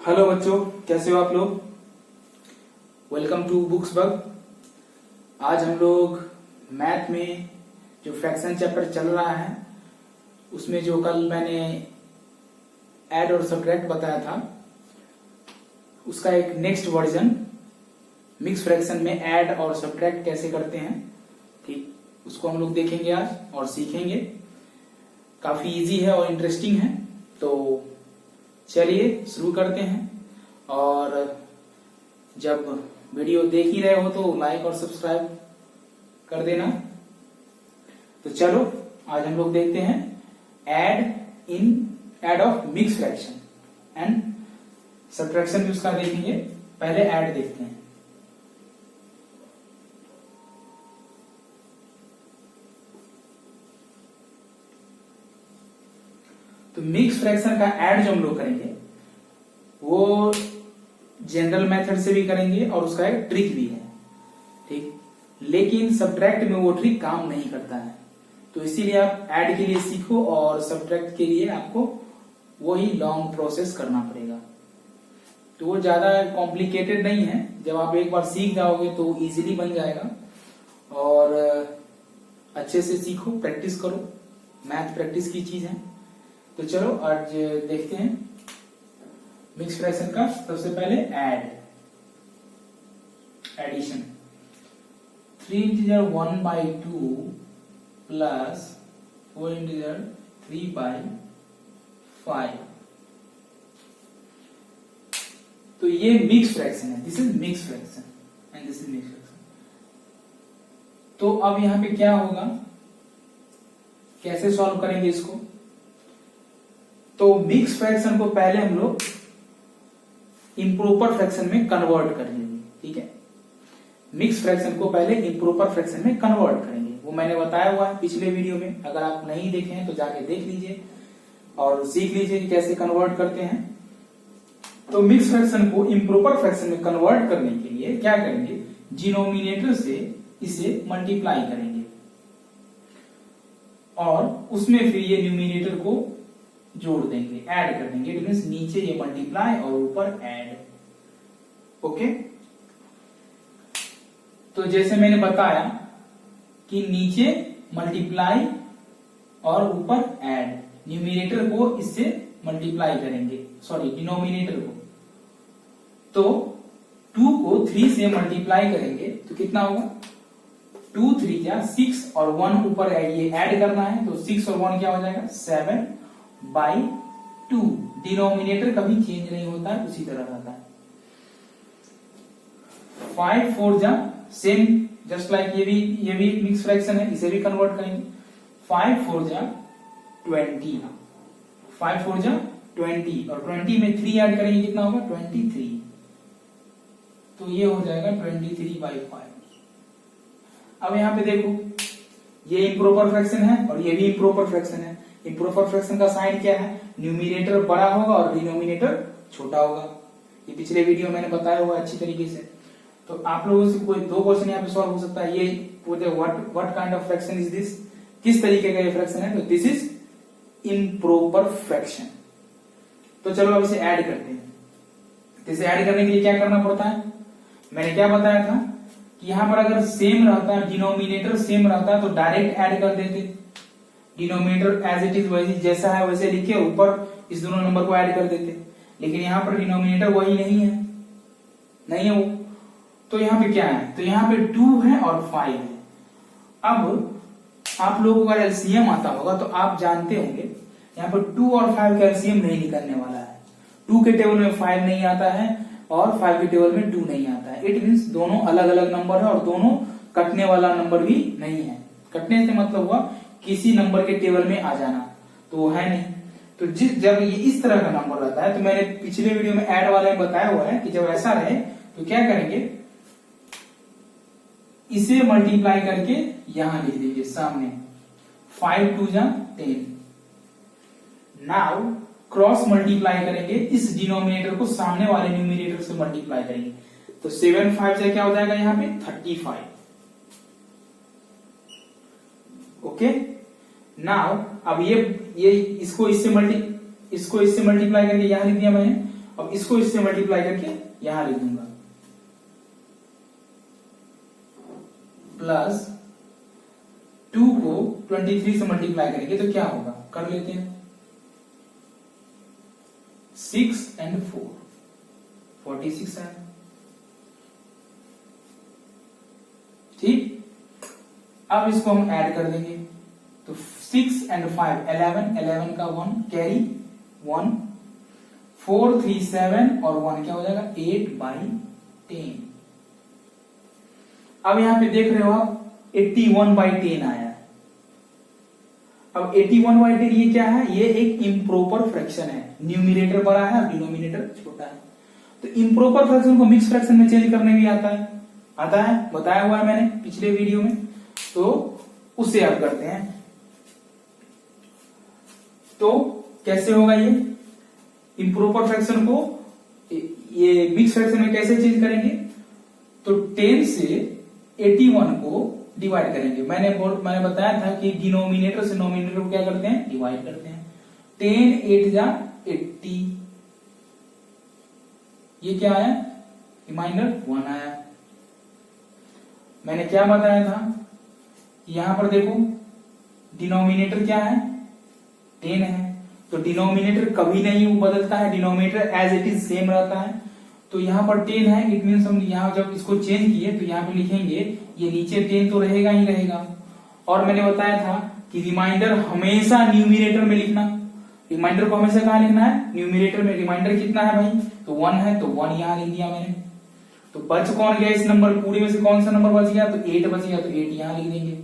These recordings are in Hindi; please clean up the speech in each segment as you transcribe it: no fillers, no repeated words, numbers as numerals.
हेलो बच्चों, कैसे हो आप लोग। Welcome to books bug. आज हम लोग मैथ में जो फ्रैक्शन चैप्टर चल रहा है उसमें जो कल मैंने ऐड और सब्ट्रैक्ट बताया था उसका एक नेक्स्ट वर्जन मिक्स फ्रैक्शन में ऐड और सब्ट्रैक्ट कैसे करते हैं, ठीक, उसको हम लोग देखेंगे आज और सीखेंगे। काफी इजी है और इंटरेस्टिंग है, तो चलिए शुरू करते हैं। और जब वीडियो देख ही रहे हो तो लाइक और सब्सक्राइब कर देना। तो चलो आज हम लोग देखते हैं add of mix fraction and subtraction भी उसका देखेंगे। पहले ऐड देखते हैं। तो मिक्स फ्रैक्शन का ऐड जो हम लोग करेंगे वो जनरल मेथड से भी करेंगे और उसका एक ट्रिक भी है, ठीक। लेकिन सब्ट्रैक्ट में वो ट्रिक काम नहीं करता है, तो इसीलिए आप ऐड के लिए सीखो और सब्ट्रैक्ट के लिए आपको वही लॉन्ग प्रोसेस करना पड़ेगा। तो वो ज्यादा कॉम्प्लिकेटेड नहीं है, जब आप एक बार सीख जाओगे तो इजीली बन जाएगा। और अच्छे से सीखो, प्रैक्टिस करो, मैथ प्रैक्टिस की चीज है। तो चलो आज देखते हैं मिक्स फ्रैक्शन का। सबसे पहले एडिशन 3 इंटीजर 1/2 प्लस 4 इंटीजर 3/5। तो ये मिक्स फ्रैक्शन है, this is mix fraction and this is mix fraction. तो अब यहां पे क्या होगा, कैसे सॉल्व करेंगे इसको। तो मिक्स फ्रैक्शन को पहले हम लोग इम्प्रॉपर फ्रैक्शन में कन्वर्ट कर लेंगे, ठीक है। मिक्स फ्रैक्शन को पहले इम्प्रॉपर फ्रैक्शन में कन्वर्ट करेंगे, वो मैंने बताया हुआ है पिछले वीडियो में। अगर आप नहीं देखे हैं तो जाके देख लीजिए और सीख लीजिए कि कैसे कन्वर्ट करते हैं। तो मिक्स फ्रैक्शन को इम्प्रॉपर फ्रैक्शन में कन्वर्ट करने के लिए क्या करेंगे, डिनोमिनेटर से इसे मल्टीप्लाई करेंगे और उसमें फिर ये न्यूमिनेटर को जोड़ देंगे, ऐड कर देंगे। इट मींस नीचे ये मल्टीप्लाई और ऊपर ऐड। ओके, तो जैसे मैंने बताया कि नीचे मल्टीप्लाई और ऊपर ऐड, न्यूमिनेटर को इससे मल्टीप्लाई करेंगे, सॉरी डिनोमिनेटर को। तो 2 को 3 से मल्टीप्लाई करेंगे तो कितना होगा, 2 3 या 6 और 1 ऊपर ये ऐड करना है, तो 6 और 1 क्या हो जाएगा 7/2। डिनोमिनेटर कभी चेंज नहीं होता है, उसी तरह रहता है। 5 4 जा सेम, जस्ट लाइक ये भी मिक्स फ्रैक्शन है, इसे भी कन्वर्ट करेंगे। 5 4 जा 20, 5 4 जा 20 और 20 में 3 ऐड करेंगे, कितना होगा 23। तो ये हो जाएगा 23/5। अब यहां पे देखो, ये इम्प्रॉपर फ्रैक्शन है और ये भी इम्प्रॉपर फ्रैक्शन है। इम्प्रॉपर फ्रैक्शन का साइन क्या है, न्यूमिनेटर बड़ा होगा और डिनोमिनेटर छोटा होगा। ये पिछले वीडियो मैंने बताया हुआ अच्छी तरीके से। तो आप लोगों से कोई 2 क्वेश्चन यहाँ पे सॉल्व हो सकता है। ये what kind of fraction is this, किस तरीके का ये फ्रैक्शन है, तो दिस इज इम्प्रॉपर फ्रैक्शन। तो चलो अब इसे ऐड करते हैं। तो इसे ऐड करने के लिए क्या करना पड़ता है, मैंने क्या बताया था कि यहां पर अगर सेम रहता है, डिनोमिनेटर सेम रहता है तो डायरेक्ट ऐड कर देते। डिनोमिनेटर एज इट इज वैसे जैसा है वैसे लिख के ऊपर इस दोनों नंबर को ऐड कर देते। लेकिन यहां पर डिनोमिनेटर वही नहीं है वो। तो यहां पे क्या है, तो यहां पे 2 है और 5 है। अब आप लोगों का एलसीएम आता होगा तो आप जानते होंगे यहाँ पर 2 और 5 का एलसीएम नहीं निकलने वाला है। 2 के टेबल में 5 नहीं आता है और 5 के टेबल में 2 नहीं आता है। इट मींस दोनों अलग अलग नंबर है और दोनों कटने वाला नंबर भी नहीं है। कटने से मतलब हुआ किसी नंबर के टेबल में आ जाना, तो वो है नहीं। तो जब ये इस तरह का नंबर रहता है, तो मैंने पिछले वीडियो में ऐड वाले में बताया हुआ है कि जब ऐसा रहे तो क्या करेंगे, इसे मल्टीप्लाई करके यहां लिख दीजिए सामने, 5 2 जा 10। नाउ क्रॉस मल्टीप्लाई करेंगे, इस डिनोमिनेटर को सामने वाले न्यूमिनेटर से मल्टीप्लाई करेंगे, तो 7 5 से क्या हो जाएगा यहाँ पे 35। ओके, नाउ अब ये इसको इससे मल्टीप्लाई करके यहां लिख दिया मैंने, अब इसको इससे मल्टीप्लाई करके यहां लिख दूंगा, प्लस 2 को 23 से मल्टीप्लाई करेंगे तो क्या होगा, कर लेते हैं, 6 and 4 46 है। ठीक, अब इसको हम ऐड कर देंगे तो 6 and 5 11 का 1 कैरी 1, 4 3 7 और 1 क्या हो जाएगा 8/10। अब यहां पे देख रहे हो आप 81/10 आया है। अब 81/10 ये क्या है, ये एक इम्प्रोपर फ्रैक्शन है, न्यूमिनेटर बड़ा है और डिनोमिनेटर छोटा है। तो इम्प्रोपर फ्रैक्शन को मिक्स फ्रैक्शन में चेंज करने भी आता है, बताया हुआ है मैंने पिछले वीडियो में, तो उसे अब करते हैं। तो कैसे होगा ये इम्प्रोपर फ्रैक्शन को ये मिक्स फ्रैक्शन में कैसे चेंज करेंगे, तो 10 से 81 को डिवाइड करेंगे। मैंने बताया था कि डिनोमिनेटर से नोमिनेटर को क्या करते हैं, डिवाइड करते हैं। 10 8 जा 80, ये क्या आया, रिमाइंडर 1 आया। मैंने क्या बताया था, यहां पर देखो डिनोमिनेटर क्या है 10 है, तो डिनोमिनेटर कभी नहीं बदलता है, denominator as it is same रहता है। तो यहाँ पर 10 है, इट मीन्स हम यहाँ जब इसको चेंज किए तो यहाँ पे लिखेंगे ये नीचे 10 तो रहेगा ही रहेगा। और मैंने बताया था कि रिमाइंडर हमेशा न्यूमिनेटर में लिखना, रिमाइंडर को हमेशा कहाँ लिखना है, न्यूमिनेटर में। रिमाइंडर कितना है भाई, तो 1 है, तो 1 यहाँ लिख दिया मैंने। तो बच कौन गया इस नंबर पूरे में से, कौन सा नंबर बच गया, तो 8 बच गया, तो 8 यहाँ लिख देंगे।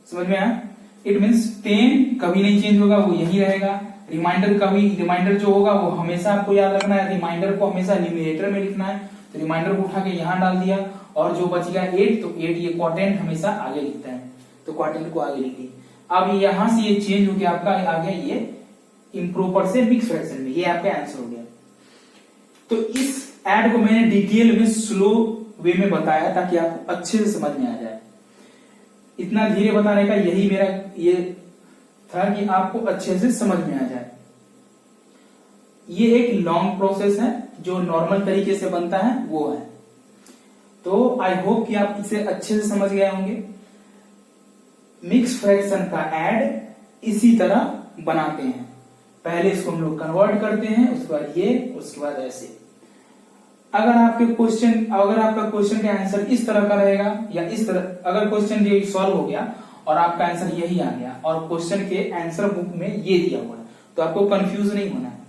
समझ में आया, इट मीन्स 10 कभी नहीं चेंज होगा, वो यही रहेगा। रिमाइंडर जो होगा वो हमेशा आपको याद रखना है, रिमाइंडर को हमेशा न्यूमिनेटर में लिखना है। तो रिमाइंडर को उठा के यहां डाल दिया, और जो बच गया 8, तो 8 ये क्वाड्रेंट हमेशा आगे लिखता है, तो क्वाड्रेंट को आगे लिख दी। अब यहां से ये चेंज हो गया आपका आ गया ये इम्प्रोपर से मिक्स फ्रैक्शन में, ये आपका आंसर हो गया। तो इस ऐड को मैंने डिटेल में स्लो वे में बताया ताकि आपको अच्छे से समझ में आ जाए। इतना धीरे बताने का यही मेरा ये था कि आपको अच्छे से समझ में आ जाए। ये एक लॉन्ग प्रोसेस है, जो नॉर्मल तरीके से बनता है वो है। तो आई होप कि आप इसे अच्छे से समझ गए होंगे। मिक्स फ्रैक्शन का ऐड इसी तरह बनाते हैं, पहले इसको हम लोग कन्वर्ट करते हैं, उसके बाद ये, उसके बाद ऐसे। अगर आपका क्वेश्चन का आंसर इस तरह का रहेगा या इस तरह, अगर क्वेश्चन ये सॉल्व हो गया और आपका आंसर यही आ गया और क्वेश्चन के आंसर बुक में ये दिया हुआ है, तो आपको कंफ्यूज नहीं होना है।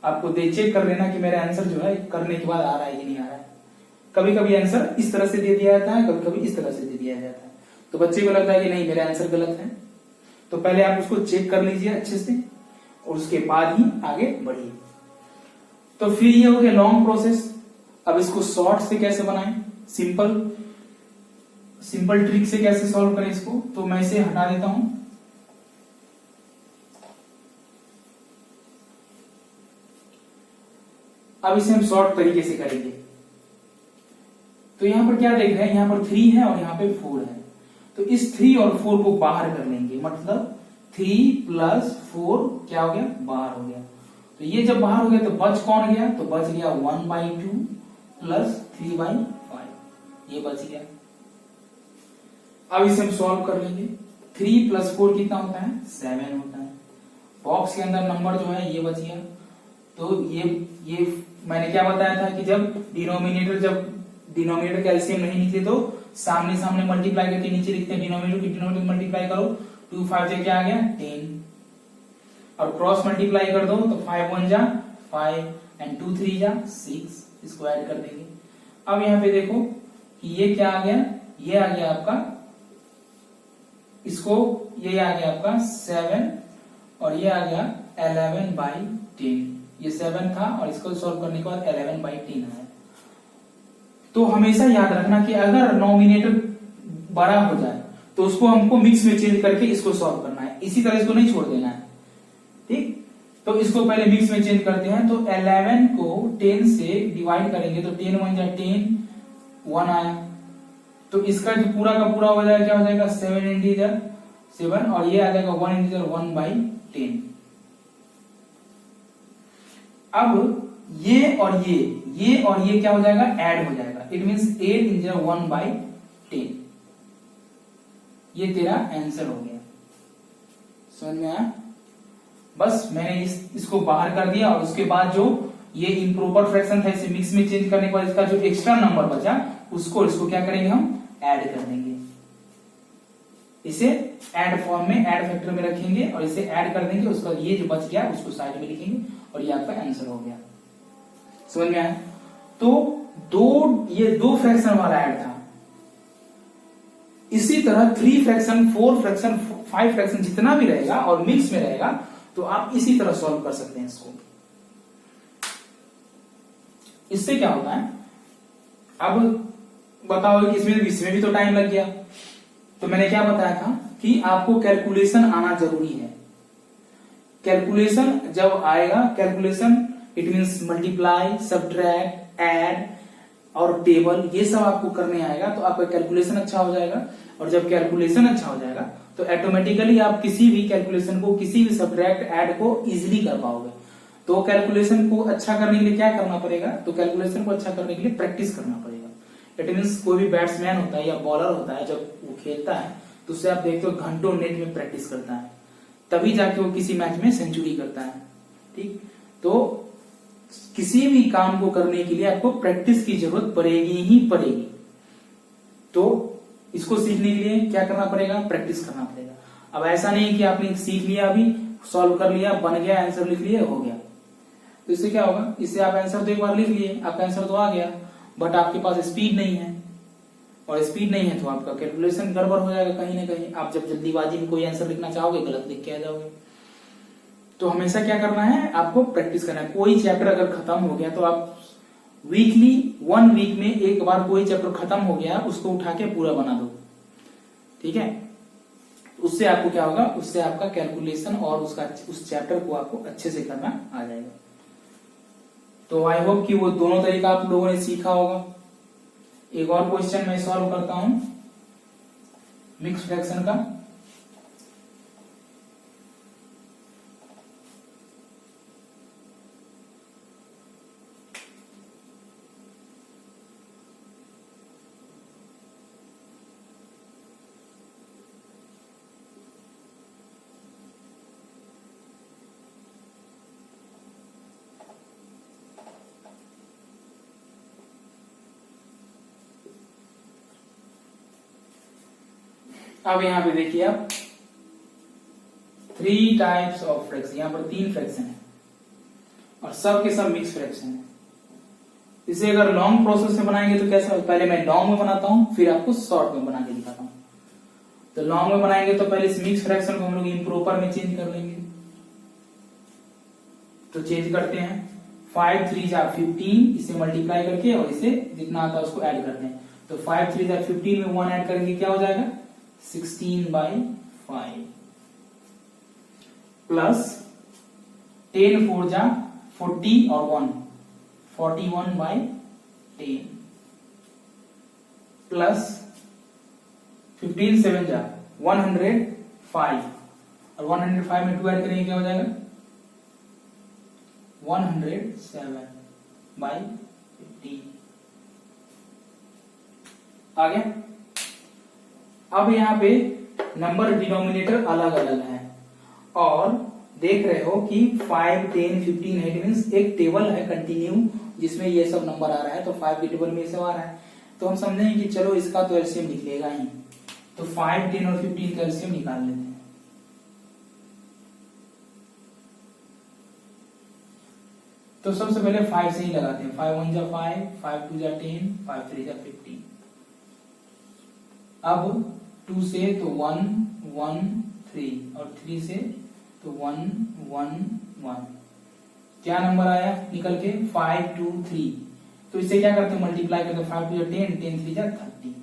आपको चेक कर लेना कि मेरा आंसर जो है करने के बाद आ रहा है कि नहीं आ रहा है। कभी कभी आंसर इस तरह से दे दिया जाता है, कभी कभी इस तरह से दे दिया जाता है, तो बच्चे को लगता है कि नहीं मेरा आंसर गलत है। तो पहले आप उसको चेक कर लीजिए अच्छे से और उसके बाद ही आगे बढ़िए। तो फिर ये हो गया लॉन्ग प्रोसेस। अब इसको शॉर्ट से कैसे बनाएं, सिंपल ट्रिक से कैसे सॉल्व करें इसको, तो मैं इसे हटा देता हूं। अब इसे हम शॉर्ट तरीके से करेंगे। तो यहां पर क्या देख रहे हैं, यहां पर 3 है और यहां पे 4 है, तो इस 3 और 4 को बाहर कर लेंगे, मतलब 3 + 4 क्या हो गया, बाहर हो गया। तो ये जब बाहर हो गया तो बच कौन गया, तो बच गया 1/2 + 3/5, ये बच गया। अब इसे हम सॉल्व कर लेंगे। 3 + 4 कितना होता है, 7 होता है। बॉक्स के अंदर नंबर जो है ये बच गया। तो ये मैंने क्या बताया था कि जब डिनोमिनेटर का एलसीएम नहीं निकले तो सामने सामने मल्टीप्लाई करके नीचे लिखते हैं, डिनोमिनेटर मल्टीप्लाई करो, 2 5 से क्या आ गया 10, और क्रॉस मल्टीप्लाई कर दो तो 5 1 जा 5 एंड 2 3 जा 6, इसको ऐड कर देंगे। अब यहाँ पे देखो कि ये क्या आ गया, ये आ गया आपका, इसको ये आ गया आपका 7 और ये आ गया 11/10। ये 7 था और इसको सॉल्व करने के बाद 11/10 आया। तो हमेशा याद रखना कि अगर नॉमिनेटर बड़ा हो जाए तो उसको हमको मिक्स में चेंज करके इसको सॉल्व करना है, इसी तरह इसको नहीं छोड़ देना है। ठीक, तो इसको पहले मिक्स में चेंज करते हैं। तो 11 को 10 से डिवाइड करेंगे तो 10 1 जा 10, 1 आया। तो इसका जो पूरा का पूरा हो जाएगा, क्या हो जाएगा 7 इंटीजर 7, और ये आ जाएगा 1 इंटीजर 1/10। अब ये और ये क्या हो जाएगा, ऐड हो जाएगा। It means 8 into 1/10। ये तेरा आंसर हो गया। समझ में आया? बस मैंने इसको बाहर कर दिया और उसके बाद जो ये इम्प्रॉपर फ्रैक्शन था इसे मिक्स में चेंज करने के बाद इसका जो एक्स्ट्रा नंबर बचा इसको क्या करेंगे, हम ऐड कर देंगे। इसे ऐड फॉर्म में, ऐड फैक्टर में रखेंगे और इसे ऐड कर देंगे। उसका ये जो बच गया उसको साइड में लिखेंगे और ये आपका आंसर हो गया। समझ में आया? तो ये दो फ्रैक्शन वाला ऐड था। इसी तरह 3 फ्रैक्शन, 4 फ्रैक्शन, 5 फ्रैक्शन जितना भी रहेगा और मिक्स में रहेगा तो आप इसी तरह सॉल्व कर सकते हैं इसको। इससे क्या होता है, अब बताओ कि इसमें भी तो टाइम लग गया। तो मैंने क्या बताया था कि आपको कैलकुलेशन आना जरूरी है। कैलकुलेशन जब आएगा, calculation it means multiply, subtract, add और टेबल, ये सब आपको करने आएगा तो आपका कैलकुलेशन अच्छा हो जाएगा। और जब कैलकुलेशन अच्छा हो जाएगा तो ऑटोमेटिकली आप किसी भी कैलकुलेशन को, किसी भी सब्ट्रैक्ट, ऐड को इजीली कर पाओगे। तो कैलकुलेशन को अच्छा करने के लिए क्या करना पड़ेगा, तो कैलकुलेशन को अच्छा करने के लिए प्रैक्टिस करना पड़ेगा। इट मींस कोई भी बैट्समैन होता है या बॉलर होता है, जब वो खेलता है तो उससे आप देखते हो घंटों नेट में प्रैक्टिस करता है, तभी जाके वो किसी मैच में सेंचुरी करता है। ठीक, तो किसी भी काम को करने के लिए आपको प्रैक्टिस की जरूरत पड़ेगी ही पड़ेगी। तो इसको सीखने के लिए क्या करना पड़ेगा, प्रैक्टिस करना पड़ेगा। अब ऐसा नहीं कि आपने सीख लिया, अभी सॉल्व कर लिया, बन गया, आंसर लिख लिया, हो गया। तो इससे क्या होगा, इससे आप आंसर तो एक बार लिख लिए, आपका आंसर तो आ गया, बट आपके पास स्पीड नहीं है। और स्पीड नहीं है तो आपका कैलकुलेशन गड़बड़ हो जाएगा कहीं ना कहीं। आप जब जल्दीबाजी में कोई आंसर लिखना चाहोगे, गलत लिख के आ जाओगे। तो हमेशा क्या करना है, आपको प्रैक्टिस करना है। कोई चैप्टर अगर खत्म हो गया तो आप वीकली 1 वीक में एक बार कोई चैप्टर खत्म हो गया उसको उठा के पूरा बना दो। ठीक है, उससे आपको क्या होगा, उससे आपका कैलकुलेशन और उस चैप्टर को आपको अच्छे से करना आ जाएगा। तो आई होप कि वो दोनों तरीका आप लोगों ने सीखा होगा। एक और क्वेश्चन मैं सॉल्व करता हूं मिक्स फ्रैक्शन का। अब यहां पे देखिए आप 3 टाइप्स ऑफ फ्रैक्शन, यहां पर 3 फ्रैक्शन है और सब के सब मिक्स फ्रैक्शन है। इसे अगर लॉन्ग प्रोसेस में बनाएंगे तो कैसा, पहले मैं लॉन्ग में बनाता हूं फिर आपको शॉर्ट में बना के दिखाता हूं। तो लॉन्ग में बनाएंगे तो पहले इस मिक्स फ्रैक्शन को हम लोग इम्प्रॉपर में चेंज कर लेंगे। तो चेंज करते हैं, 5 3 जा 15, इसे मल्टीप्लाई करके और इसे जितना आता है उसको ऐड करते हैं। तो 5 3 जा 15 में 1 ऐड करेंगे, क्या हो जाएगा 16/5 प्लस 10 4 जा 40 और 1 41/10 प्लस 15 7 जा 105 और 105 में 2 ऐड करेंगे, क्या हो जाएगा 107/50 आ गया। अब यहां पे नंबर डिनोमिनेटर अलग अलग है और देख रहे हो कि 5 10 15 है। इट मींस एक टेबल है कंटिन्यू जिसमें ये सब नंबर आ रहा है। तो 5 के टेबल में ये सब आ रहा है तो हम समझेंगे कि चलो इसका तो एलसीएम निकलेगा ही। तो 5 10 और 15 का एलसीएम निकाल लेते हैं। तो सबसे पहले 5 से ही लगाते हैं। 5 1 जा 5, 5 2 जा 10, 5 3 जा 15। अब 2 से तो 1 1 3 और 3 से तो 1 1 1। क्या नंबर आया निकल के 5 2 3। तो इसे क्या करते हैं, मल्टीप्लाई करते हैं। 5 2 जा 10, 10 3 जा 30।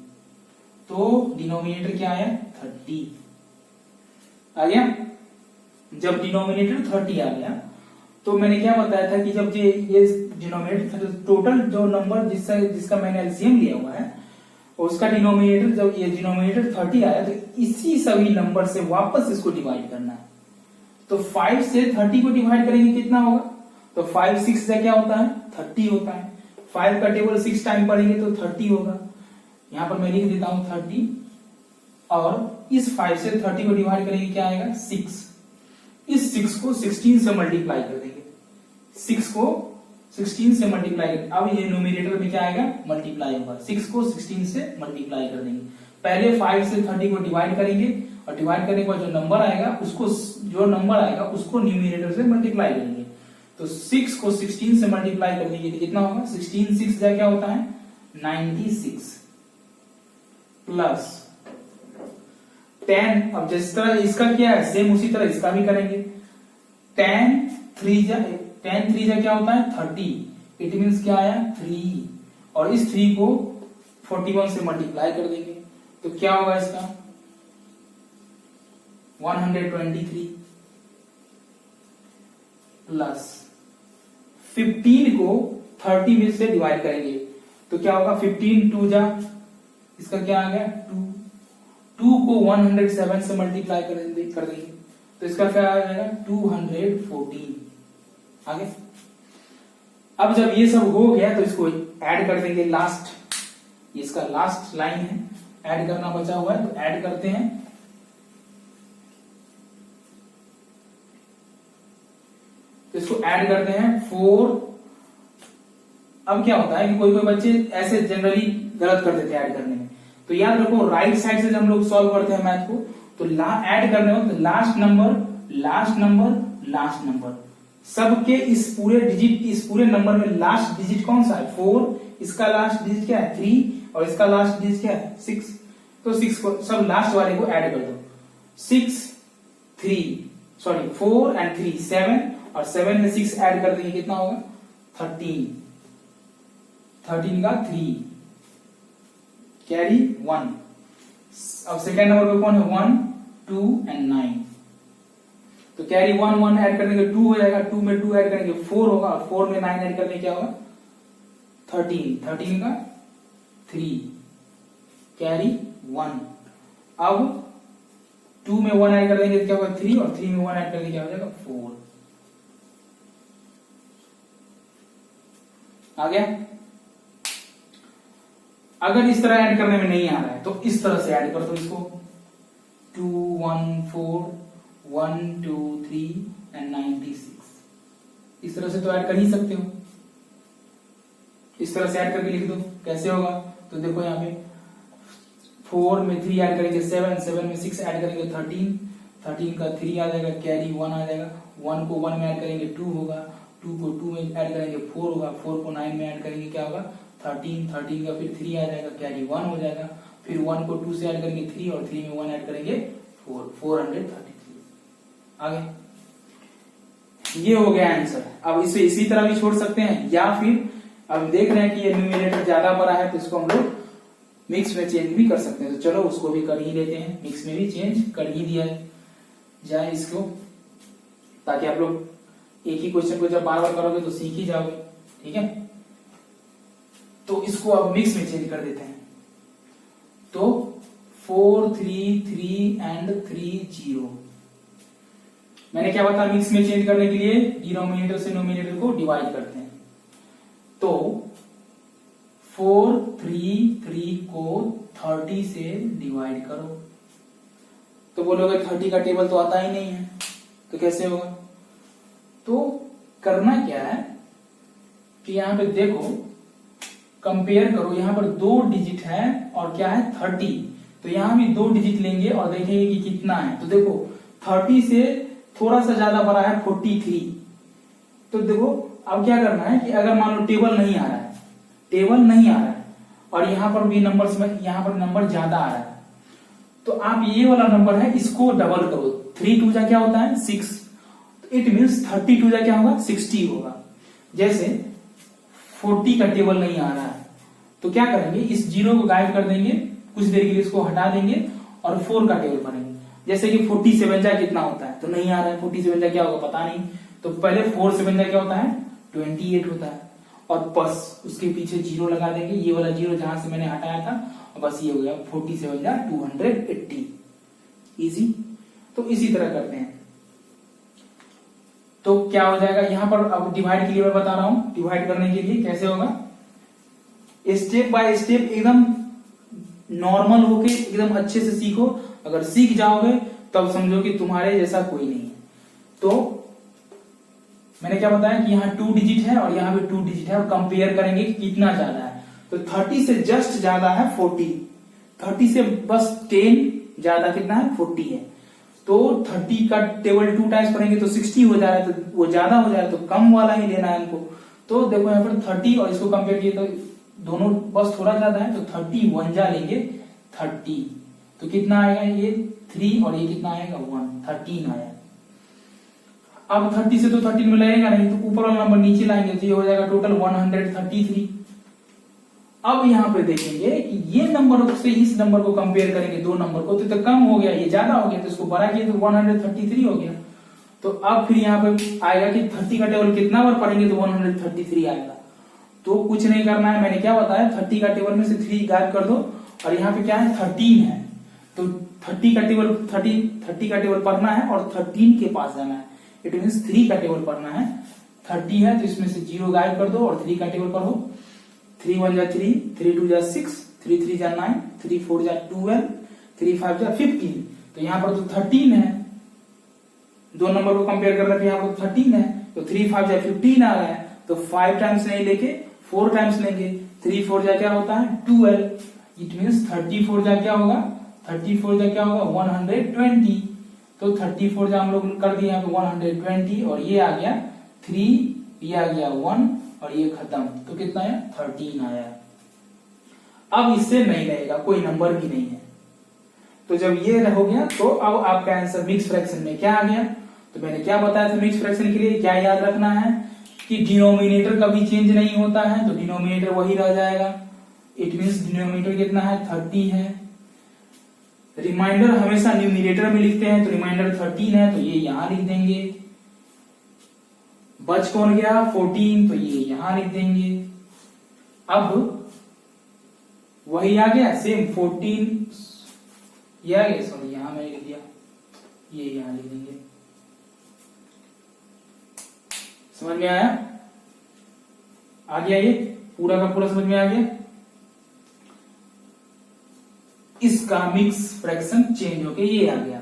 तो डिनोमिनेटर क्या आया 30 आ गया। जब डिनोमिनेटर 30 आ गया तो मैंने क्या बताया था कि जब ये डिनोमिनेटर टोटल जो नंबर जिसका मैंने एलसीएम लिया हुआ है उसका डिनोमिनेटर, जब ये डिनोमिनेटर 30 आया तो इसी सभी नंबर से वापस इसको डिवाइड करना है। तो 5 से 30 को डिवाइड करेंगे कितना होगा, तो 5 6 से क्या होता है 30 होता है। 5 का टेबल 6 टाइम पढ़ेंगे तो 30 होगा। यहां पर मैं लिख देता हूं 30 और इस 5 से 30 को डिवाइड करेंगे क्या आएगा 6। इस 6 को 16 से मल्टीप्लाई कर देंगे। 6 को 16 से मल्टीप्लाई कर, अब ये न्यूमरेटर में क्या आएगा मल्टीप्लाई होगा। 6 को 16 से मल्टीप्लाई कर देंगे। पहले 5 से 30 को डिवाइड करेंगे और डिवाइड करने के बाद जो नंबर आएगा उसको न्यूमरेटर से मल्टीप्लाई करेंगे। तो 6 को 16 से मल्टीप्लाई कर देंगे तो कितना होगा 16 6 क्या होता है 96 प्लस 10। अब जिस तरह इसका क्या है सेम उसी तरह इसका भी करेंगे। 10 3 क्या होता है 30। इट मीन्स क्या आया 3 और इस 3 को 41 से मल्टीप्लाई कर देंगे तो क्या होगा इसका 123 प्लस 15 को 30 में से डिवाइड करेंगे तो क्या होगा 15 2 जा, इसका क्या आ गया 2 को 107 से मल्टीप्लाई कर देंगे तो इसका क्या आ जाएगा 214। आगे अब जब ये सब हो गया तो इसको ऐड कर देंगे। लास्ट इसका लास्ट लाइन है, ऐड करना बचा हुआ है तो ऐड करते हैं। तो इसको ऐड करते हैं 4। अब क्या होता है कि कोई बच्चे ऐसे जनरली गलत कर देते हैं ऐड करने में, तो याद रखो राइट साइड से जब हम लोग सॉल्व करते हैं मैथ को तो ऐड करने वक्त लास्ट नंबर सबके इस पूरे नंबर में लास्ट डिजिट कौन सा है 4, इसका लास्ट डिजिट क्या है 3 और इसका लास्ट डिजिट क्या है 6। तो 6 को सब लास्ट वाले को ऐड कर दो। 4 एंड 3 7 और 7 में 6 ऐड कर देंगे कितना होगा 13 का 3 कैरी 1। अब सेकेंड नंबर पे कौन है 1 2 एंड 9 तो कैरी 1 ऐड करने के 2 हो जाएगा। 2 में 2 ऐड करेंगे 4 होगा और 4 में 9 ऐड करने क्या होगा 13 का 3 कैरी 1। अब 2 में 1 ऐड कर देंगे क्या होगा 3 और 3 में 1 ऐड करके क्या हो जाएगा 4। आ गया। अगर इस तरह ऐड करने में नहीं आ रहा है तो इस तरह से ऐड कर दो इसको 2 1 4 1 2 3 एंड 96। इस तरह से तो ऐड कर ही सकते हो। इस तरह से ऐड करके लिख दो। कैसे होगा तो देखो यहाँ पे 4 में 3 ऐड करेंगे 7 में 6 ऐड करेंगे 13 का 3 आ जाएगा कैरी 1 आ जाएगा। 1 को 1 में ऐड करेंगे 2 होगा। 2 को 2 में ऐड करेंगे 4 होगा। 4 को 9 में ऐड करेंगे क्या होगा 13 का फिर 3 आ जाएगा कैरी 1 हो जाएगा। फिर 1 को 2 से ऐड करेंगे 3 और 3 में 1 ऐड करेंगे 433। आगे ये हो गया आंसर। अब इसे इसी तरह भी छोड़ सकते हैं या फिर अब देख रहे हैं कि ये न्यूमरेटर ज्यादा बड़ा है तो इसको हम लोग मिक्स में चेंज भी कर सकते हैं। तो चलो उसको भी कर ही लेते हैं, मिक्स में भी चेंज कर ही दिया जाए इसको, ताकि आप लोग एक ही क्वेश्चन को जब बार बार करोगे तो सीख ही जाओगे। ठीक है, तो इसको अब मिक्स में चेंज कर देते हैं। तो 4 3 3 एंड 3 0। मैंने क्या बताया मिक्स में चेंज करने के लिए डिनोमिनेटर से नोमिनेटर को डिवाइड करते हैं। तो 4 3 3 को 30 से डिवाइड करो तो बोलोगे 30 का टेबल तो आता ही नहीं है तो कैसे होगा। तो करना क्या है कि यहां पे देखो कंपेयर करो, यहां पर 2 डिजिट है और क्या है 30, तो यहां भी 2 डिजिट लेंगे और देखेंगे कि कितना है। तो देखो 30 से थोड़ा सा ज्यादा बड़ा है 43। तो देखो अब क्या करना है कि अगर मान लो टेबल नहीं आ रहा है और यहां पर भी नंबर्स में यहां पर नंबर ज्यादा आ रहा है तो आप ये वाला नंबर है इसको डबल करो। 3 2 जा क्या होता है 6, इट मीन्स 32 जा क्या होगा 60 होगा। जैसे 40 का टेबल नहीं आ रहा है तो क्या करेंगे इस 0 को गायब कर देंगे, कुछ देर के लिए इसको हटा देंगे और 4 का टेबल बनेंगे। जैसे कि 47 जा कितना होता है तो नहीं आ रहा है, 47 जा क्या होगा पता नहीं, तो पहले 4 7 जा क्या होता है 28 होता है और बस उसके पीछे 0 लगा देंगे, ये वाला 0 जहां से मैंने हटाया था और बस ये हो गया 47 जा 280। इजी। तो इसी तरह करते हैं। तो क्या हो जाएगा यहाँ पर, अब डिवाइड के लिए मैं बता रहा हूं, डिवाइड करने के लिए कैसे होगा, स्टेप बाय स्टेप एकदम नॉर्मल होके एकदम अच्छे से सीखो। अगर सीख जाओगे तब समझो कि तुम्हारे जैसा कोई नहीं है। तो मैंने क्या बताया कि यहाँ 2 डिजिट है और यहाँ भी 2 डिजिट है, और कंपेयर करेंगे कि कितना ज्यादा है। तो 30 से जस्ट ज्यादा है 40, 30 से बस 10 ज्यादा कितना है 40 है। तो 30 का टेबल 2 टाइम्स करेंगे तो 60 हो जा रहा है, तो वो ज्यादा हो जा रहा है, तो कम वाला ही लेना है हमको। तो देखो यहाँ पर 30 और इसको कंपेयर किए तो दोनों बस थोड़ा ज्यादा है, तो 31 जा लेंगे 30, तो कितना आएगा ये 3 और ये कितना आएगा 1, 13 आया। अब 30 से तो 13 में लगेगा नहीं, तो ऊपर वाला नंबर नीचे लाएंगे तो ये हो जाएगा टोटल 133। अब यहाँ पे देखेंगे कि ये नंबर से इस नंबर को कंपेयर करेंगे, दो नंबर को, तो कम हो गया, ये ज्यादा हो गया, तो इसको बड़ा किया तो 133 हो गया। तो अब फिर यहाँ पे आएगा कि 30 का टेबल कितना बार पढ़ेंगे तो 133 आएगा। तो कुछ नहीं करना है, मैंने क्या बताया, 30 का टेबल में से 3 गायब कर दो, और यहाँ पे क्या है 13 है, तो 30 का टेबल पढ़ना है और 13 के पास जाना है। इट मीन्स 3 का टेबल पढ़ना है, 30 है तो इसमें से 0 गायब कर दो और 3 का टेबल पढ़ो। 3 1 जा 3, 3 2 जा 6, 3 3 जा 9, 3 4 जा 12, 3 5 जा 15। तो यहाँ पर तो 13 है, दो नंबर को कंपेयर कर रहे थे, यहाँ पर 13 है, तो 3 5 जा 15 आ रहा है। तो 5 टाइम्स नहीं लेके 4 टाइम्स लेंगे, 3 4 जा क्या होता है 12, इट मीन्स 34 जा क्या होगा, 34 जा क्या होगा 120। तो 34 जा हम लोग कर दिए यहाँ पे 120, और ये आ गया 3, ये आ गया 1 और ये खत्म, तो कितना आया 13 आया। अब इससे नहीं रहेगा, कोई नंबर भी नहीं है। तो जब ये हो गया तो अब आपका आंसर मिक्स फ्रैक्शन में क्या आ गया। तो मैंने क्या बताया था मिक्स फ्रैक्शन के लिए, क्या याद रखना है कि डिनोमिनेटर कभी चेंज नहीं होता है, तो डिनोमिनेटर वही रह जाएगा। इट मीन्स डिनोमिनेटर कितना है 30 है। रिमाइंडर हमेशा न्यूमिनेटर में लिखते हैं, तो रिमाइंडर 13 है, तो ये यहां लिख देंगे। बच कौन गया 14, तो ये यहां लिख देंगे। अब वही आ गया सेम 14, ये आ गया, सॉरी यहां मैंने लिख दिया, ये यहां लिख देंगे। समझ में आया, आ गया, ये पूरा का पूरा समझ में आ गया। इसका मिक्स फ्रैक्शन चेंज होके ये आ गया।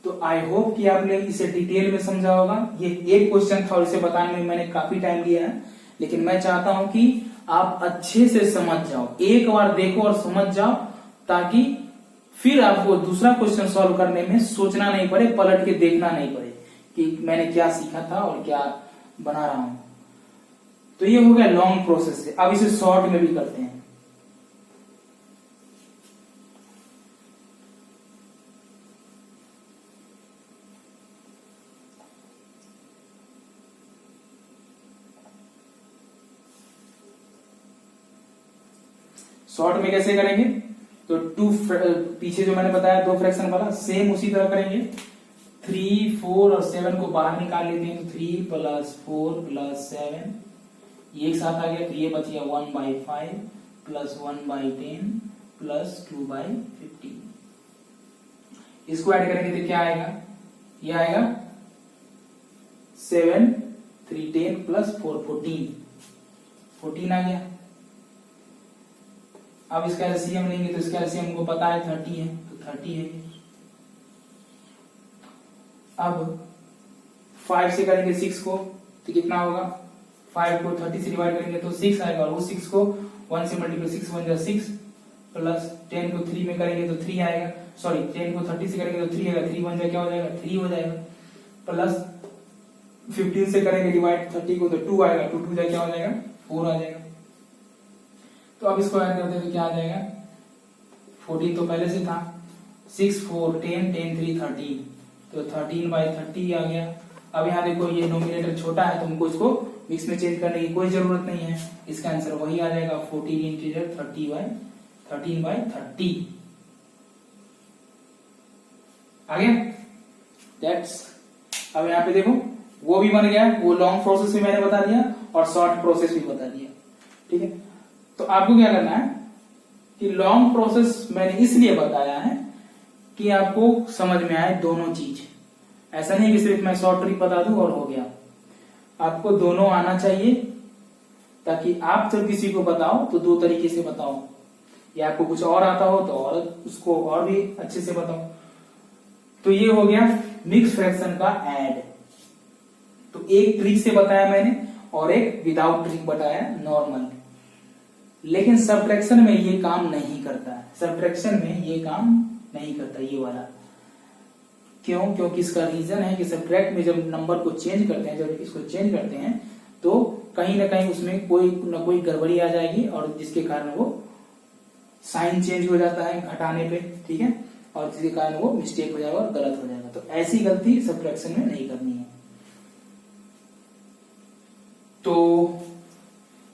तो आई होप कि आपने इसे डिटेल में समझा होगा। ये एक क्वेश्चन था और इसे बताने में मैंने काफी टाइम लिया है, लेकिन मैं चाहता हूं कि आप अच्छे से समझ जाओ, एक बार देखो और समझ जाओ, ताकि फिर आपको दूसरा क्वेश्चन सॉल्व करने में सोचना नहीं पड़े, पलट के देखना नहीं पड़े कि मैंने क्या सीखा था और क्या बना रहा हूं। तो ये हो गया लॉन्ग प्रोसेस से। अब इसे शॉर्ट में भी करते हैं। शॉर्ट में कैसे करेंगे, तो पीछे जो मैंने बताया 2 फ्रैक्शन वाला सेम उसी तरह करेंगे। 3 4 और 7 को बाहर निकाल लेते हैं, तो 3 + 4 + 7 ये एक साथ आ गया, तो ये बच गया 1/5 + 1/10 + 2/15। इसको ऐड करेंगे तो क्या आएगा, ये आएगा 7 3 10 + 4 14 आ गया। अब इसका एलसीएम लेंगे, तो इसका एलसीएम को पता है 30 है, तो 30 है। अब 5 से करेंगे 6 को, तो कितना होगा, 5 को 30 से डिवाइड करेंगे तो 6 आएगा, और वो 6 को 1 से मल्टीप्लाई 6 1 जा 6 प्लस 10 को 3 में करेंगे तो 3 आएगा, सॉरी 10 को 30 से करेंगे तो 3 आएगा, 3 1 जा क्या हो जाएगा 3 हो जाएगा, प्लस 15 से करेंगे डिवाइड 30 को तो 2 आएगा, 2 2 जा क्या हो जाएगा 4 आ जाएगा। तो अब इसको ऐड करते हैं तो क्या आ जाएगा, 14 तो पहले से था, 6 4 10 10 3 13, तो 13/30 आ गया। अब यहाँ देखो ये नोमिनेटर छोटा है, तो हमको इसको मिक्स में चेंज करने की कोई जरूरत नहीं है, इसका आंसर वही आ जाएगा 14 इंटीजर 13/30 आ गया। दैट्स, अब यहाँ पे देखो वो भी बन गया, वो लॉन्ग प्रोसेस भी मैंने बता दिया और शॉर्ट प्रोसेस भी बता दिया, ठीक है। तो आपको क्या करना है कि लॉन्ग प्रोसेस मैंने इसलिए बताया है कि आपको समझ में आए दोनों चीज, ऐसा नहीं कि सिर्फ मैं शॉर्ट ट्रिक बता दूं और हो गया, आपको दोनों आना चाहिए, ताकि आप जब किसी को बताओ तो दो तरीके से बताओ, या आपको कुछ और आता हो तो और उसको और भी अच्छे से बताओ। तो ये हो गया मिक्स फ्रैक्शन का ऐड। तो एक ट्रिक से बताया मैंने और एक विदाउट ट्रिक बताया नॉर्मल। लेकिन सब्ट्रैक्शन में ये काम नहीं करता है, सब्ट्रैक्शन में ये काम नहीं करता ये वाला। क्यों? क्योंकि इसका रीजन है कि सब्ट्रैक्ट में जब नंबर को चेंज करते हैं, जब इसको चेंज करते हैं तो कहीं ना कहीं उसमें कोई ना कोई गड़बड़ी आ जाएगी, और जिसके कारण वो साइन चेंज हो जाता है घटाने पे, ठीक है, और जिसके कारण वो मिस्टेक हो जाएगा और गलत हो जाएगा। तो ऐसी गलती सब्ट्रैक्शन में नहीं करनी है। तो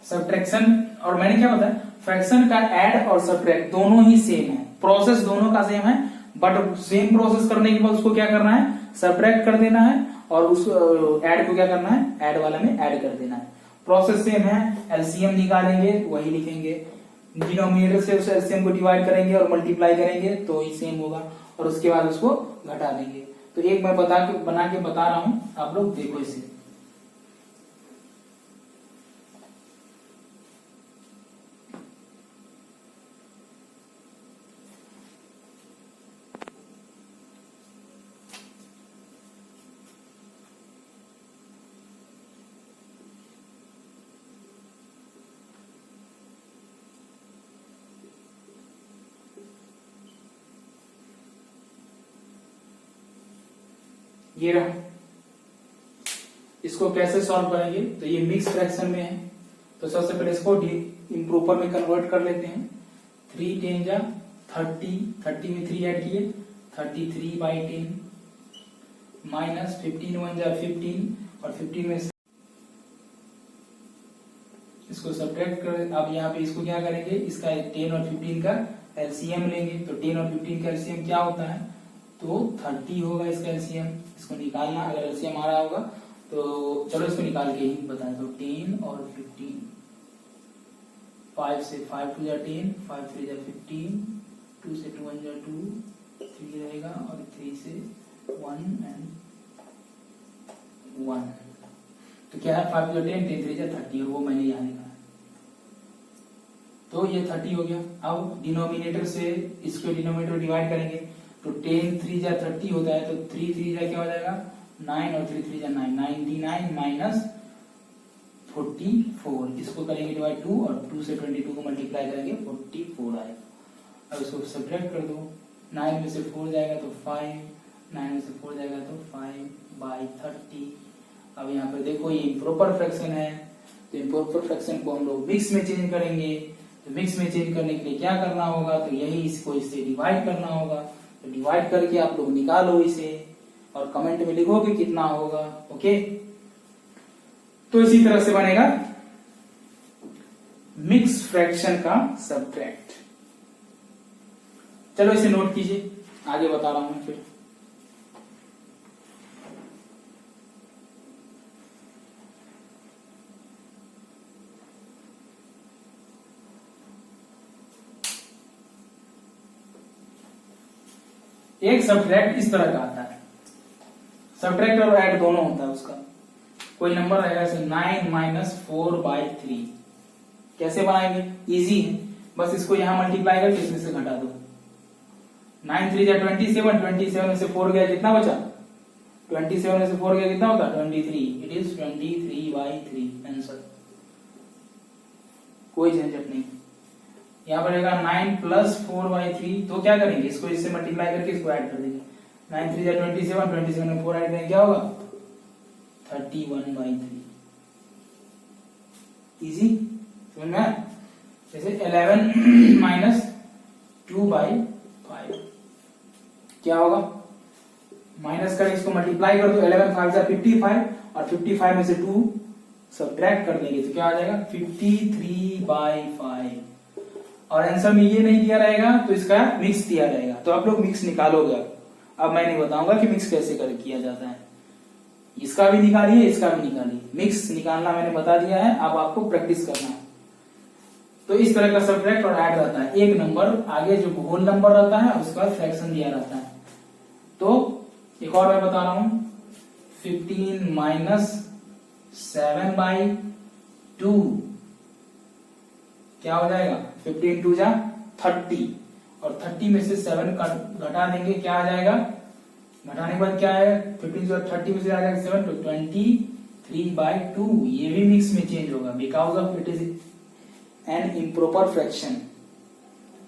सब्ट्रैक्शन, और मैंने क्या बताया, फ्रैक्शन का ऐड और सब्ट्रैक्ट दोनों ही सेम है, प्रोसेस दोनों का सेम है, बट सेम प्रोसेस करने के बाद उसको क्या करना है, सब्ट्रैक्ट कर देना है, और उस ऐड को क्या करना है, ऐड वाला में ऐड कर देना है। प्रोसेस सेम है, एलसीएम निकालेंगे वही लिखेंगे, डिनोमिनेटर से उस एलसीएम को डिवाइड करेंगे और मल्टीप्लाई करेंगे तो ही सेम होगा, और उसके बाद उसको घटा देंगे। तो एक मैं बना के बता रहा हूं, आप लोग देखो इसे। ये रहा, इसको कैसे सॉल्व करेंगे, तो ये मिक्स फ्रैक्शन में है, तो सबसे पहले इसको इम्प्रोपर में कन्वर्ट कर लेते हैं। 3 10 जा 30, 30 में 3 ऐड किए 33/10 माइनस 15 1 जा 15, और 15 में इसको सब्ट्रैक्ट कर। अब यहाँ पे इसको क्या करेंगे, इसका 10 और 15 का एलसीएम लेंगे। तो 10 और 15 का एलसीएम क्या होता है, तो 30 होगा इसका एलसीएम। इसको निकालना, अगर एलसीएम आ रहा होगा तो चलो इसको निकाल के ही बताएं। तो 10 और 15, 5 से 5 2 जा 10, 5 3 जा 15, 2 से 2 1 जा 2, 3 रहेगा, और 3 से 1 एंड 1। तो क्या है, 5 जा 10, 10 3 जा 30, और वो मैंने यहाँ लिखा है। तो ये 30 हो गया। अब डिनोमिनेटर से इसको डिनोमिनेटर डिवाइड करेंगे, तो 10 3 जा 30 होता है, तो 3 3 जा क्या हो जाएगा 9, और 3 3 जा 9, 99 माइनस 44। इसको करेंगे डिवाइड 2, और 2 से 22 को मल्टीप्लाई करेंगे 44 आएगा। अब इसको सब्ट्रैक्ट कर दो, 9 में से 4 जाएगा तो 5, 9 में से 4 जाएगा तो 5/30। अब यहाँ पर देखो ये इम्प्रॉपर फ्रैक्शन है, तो इम्प्रॉपर फ्रैक्शन को हम लोग मिक्स में चेंज करेंगे। तो मिक्स में चेंज करने के लिए क्या करना होगा, तो यही इसको इससे डिवाइड करना होगा। तो डिवाइड करके आप लोग निकालो इसे, और कमेंट में लिखो कि कितना होगा। ओके, तो इसी तरह से बनेगा मिक्स फ्रैक्शन का सब्ट्रैक्ट। चलो इसे नोट कीजिए, आगे बता रहा हूं फिर। एक सब्ट्रैक्ट इस तरह का आता है, सब्ट्रैक्ट और ऐड दोनों होता है उसका। कोई नंबर रहेगा जैसे 9 - 4/3, कैसे बनाएंगे, इजी है, बस इसको यहां मल्टीप्लाई करके इसमें से घटा दो। 9 3 जा 27, 27 में से 4 गया कितना बचा, 27 में से 4 गया कितना होता, 23। It is 23/3 answer. कोई झंझट नहीं। यहाँ पर रहेगा 9 + 4/3, तो क्या करेंगे, इसको इससे मल्टीप्लाई करके इसको ऐड कर देंगे। 9 3 जा 27, 27 में 4 ऐड करेंगे क्या होगा, 31/3। इजी, समझ में। जैसे 11 - 2/5 क्या होगा, माइनस कर इसको मल्टीप्लाई कर दो, 11 5 जा 55, और 55 में से 2 सब्ट्रैक्ट कर देंगे तो क्या आ जाएगा 53/5। और आंसर में ये नहीं दिया रहेगा तो इसका मिक्स दिया रहेगा, तो आप लोग मिक्स निकालोगे। अब मैं नहीं बताऊंगा कि मिक्स कैसे किया जाता है, इसका भी निकालिए इसका भी निकालिए, मिक्स निकालना मैंने बता दिया है, अब आपको प्रैक्टिस करना है। तो इस तरह का सब्ट्रैक्ट और ऐड रहता है, एक नंबर आगे जो होल नंबर रहता है उसके बाद फ्रैक्शन दिया रहता है। तो एक और मैं बता रहा हूं, 15 माइनस 7/2 क्या हो जाएगा? 15 टू जा 30 और 30 में से 7 घटा देंगे, क्या आ जाएगा? घटाने के बाद क्या है? 15 जो 30 में से आ जाएगा 7 तो 23/2। ये भी मिक्स में चेंज होगा because of it is an improper fraction.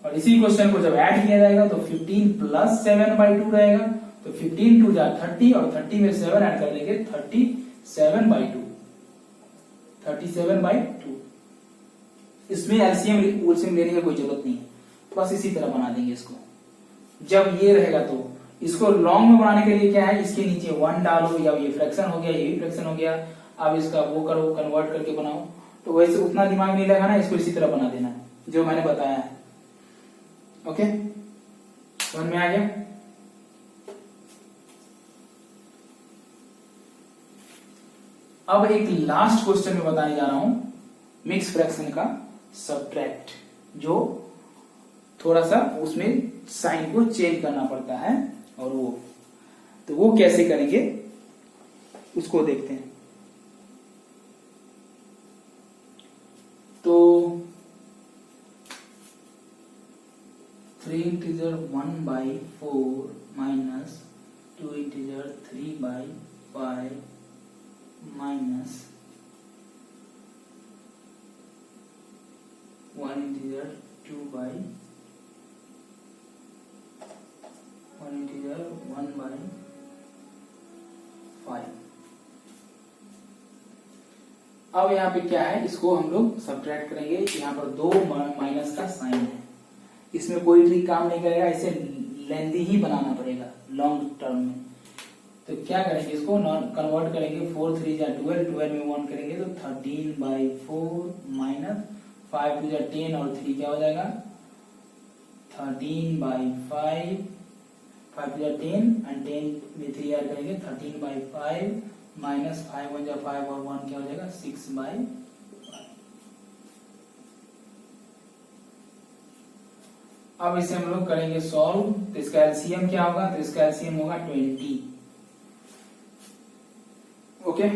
और इसी क्वेश्चन को जब ऐड किया जाएगा तो 15 प्लस 7/2 रहेगा, तो 15 टू जा 30 और 30 में 7 ऐड कर देंगे 37/2। इसमें एलसीएम एलसीएम लेने की कोई जरूरत नहीं है, बस इसी तरह बना देंगे इसको। जब ये रहेगा तो इसको लॉन्ग में बनाने के लिए क्या है, इसके नीचे 1 डालो, या ये फ्रैक्शन हो गया, ये भी फ्रैक्शन हो गया, अब इसका वो करो, कन्वर्ट करके बनाओ। तो वैसे उतना दिमाग नहीं लगाना, इसको इसी तरह बना देना है जो मैंने बताया है। ओके, समझ में आ गया? अब एक लास्ट क्वेश्चन में बताने जा रहा हूं मिक्स फ्रैक्शन का सब्ट्रैक्ट, जो थोड़ा सा उसमें साइन को चेंज करना पड़ता है, और वो कैसे करेंगे उसको देखते हैं। तो 3 integer 1/4 minus 2 integer 3/5 minus 1 integer 1/5 अब यहाँ पे क्या है, इसको हम लोग सब्ट्रैक्ट करेंगे। यहाँ पर 2 माइनस का साइन है, इसमें कोई ट्रिक काम नहीं करेगा, इसे लेंथी ही बनाना पड़ेगा लॉन्ग टर्म में। तो क्या करेंगे, इसको कन्वर्ट करेंगे, 4 3 जा 12, 12 में 1 करेंगे तो 13/4 माइनस 5 2 जा 10 और 3 क्या हो जाएगा 13/5, 5 2 जा 10 एंड 10 में 3 ऐड करेंगे 13/5 माइनस 5 1 जा 5 और 1 क्या हो जाएगा 6/5। अब इसे हम लोग करेंगे सॉल्व, तो इसका एलसीएम क्या होगा, तो इसका एलसीएम होगा 20। ओके,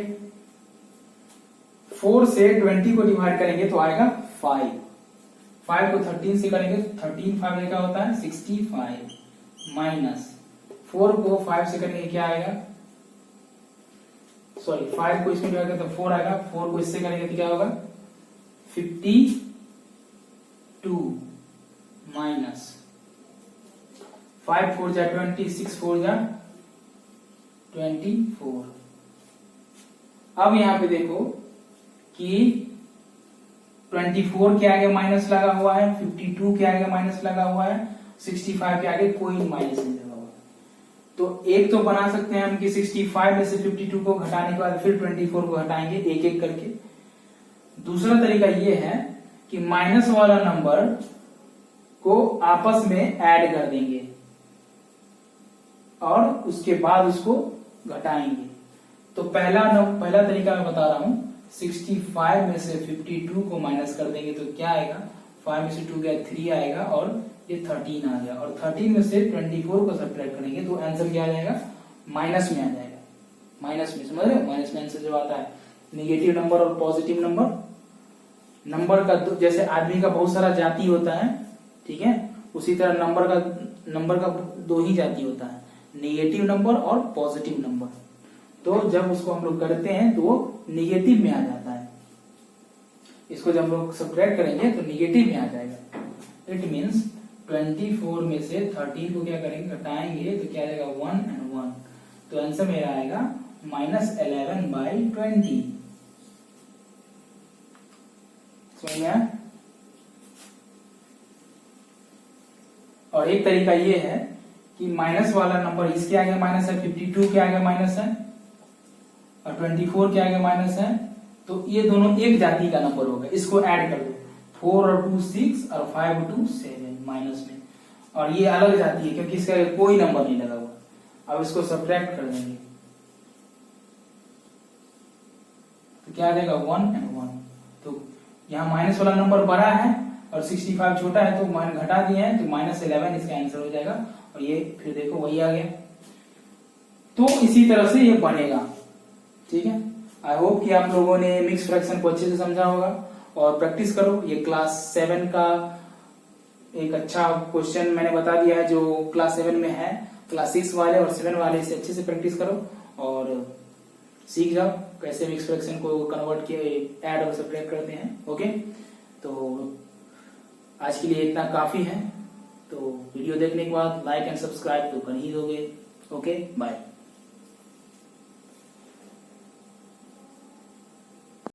4 से 20 को डिवाइड करेंगे तो आएगा 5 को 13 से करेंगे तो 13 5 क्या होता है 65 माइनस 4 को 5 से करेंगे क्या आएगा, सॉरी 5 को इसमें डिवाइड करें तो 4 आएगा, 4 को इससे करेंगे तो क्या होगा 52 माइनस 5 4 जा 20, 6 4 जा 24। अब यहां पे देखो कि 24 के आगे माइनस लगा हुआ है, 52 के आगे माइनस लगा हुआ है, 65 के आगे कोई माइनस नहीं लगा हुआ है। तो एक तो बना सकते हैं हम कि 65 में से 52 को घटाने के बाद फिर 24 को हटाएंगे एक एक करके। दूसरा तरीका ये है कि माइनस वाला नंबर को आपस में ऐड कर देंगे और उसके बाद उसको घटाएंगे। तो पहला तरीका मैं बता रहा हूं, 65 में से 52 को माइनस कर देंगे तो क्या आएगा, 5 में से 2 गया 3 आएगा और ये 13 आ गया, और 13 में से 24 को सब्ट्रैक्ट करेंगे तो आंसर क्या आ जाएगा, माइनस में आ जाएगा। माइनस में, समझ रहे हो, माइनस में आंसर जब आता है नेगेटिव नंबर और पॉजिटिव नंबर का जैसे आदमी का बहुत सारा जाति होता है, ठीक है, उसी तरह नंबर का 2 ही जाति होता है, नेगेटिव नंबर और पॉजिटिव नंबर। तो जब उसको हम लोग करते हैं तो वो निगेटिव में आ जाता है, इसको जब हम लोग सब्ट्रैक्ट करेंगे तो निगेटिव में आ जाएगा। इट मीन्स 24 में से 13 को क्या करेंगे, घटाएंगे तो क्या आएगा 1 and 1, तो आंसर मेरा आएगा -11/20। समझ में आया? और एक तरीका ये है कि माइनस वाला नंबर इसके आगे माइनस है, 52 के आगे माइनस है और 24 के आगे माइनस है, तो ये दोनों एक जाति का नंबर होगा, इसको ऐड कर दो, 4 और 2 6 और 5 और 2 7 माइनस में, और ये अलग जाति है क्योंकि इसका कोई नंबर नहीं लगा हुआ। अब इसको सब्ट्रैक्ट कर देंगे तो क्या आ जाएगा 1 and 1। तो यहाँ माइनस वाला नंबर बड़ा है और 65 छोटा है तो घटा दिए हैं तो -11 इसका आंसर हो जाएगा, और ये फिर देखो वही आ गया। तो इसी तरह से ये बनेगा, ठीक है। आई होप कि आप लोगों ने मिक्स फ्रैक्शन को अच्छे से समझा होगा और प्रैक्टिस करो। ये क्लास 7 का एक अच्छा क्वेश्चन मैंने बता दिया है जो क्लास 7 में है। क्लास 6 वाले और 7 वाले से अच्छे से प्रैक्टिस करो और सीख जाओ कैसे मिक्स फ्रैक्शन को कन्वर्ट किए ऐड और सब्ट्रैक्ट करते हैं। ओके, तो आज के लिए इतना काफी है। तो वीडियो देखने के बाद लाइक एंड सब्सक्राइब तो कर ही दोगे। Okay, bye.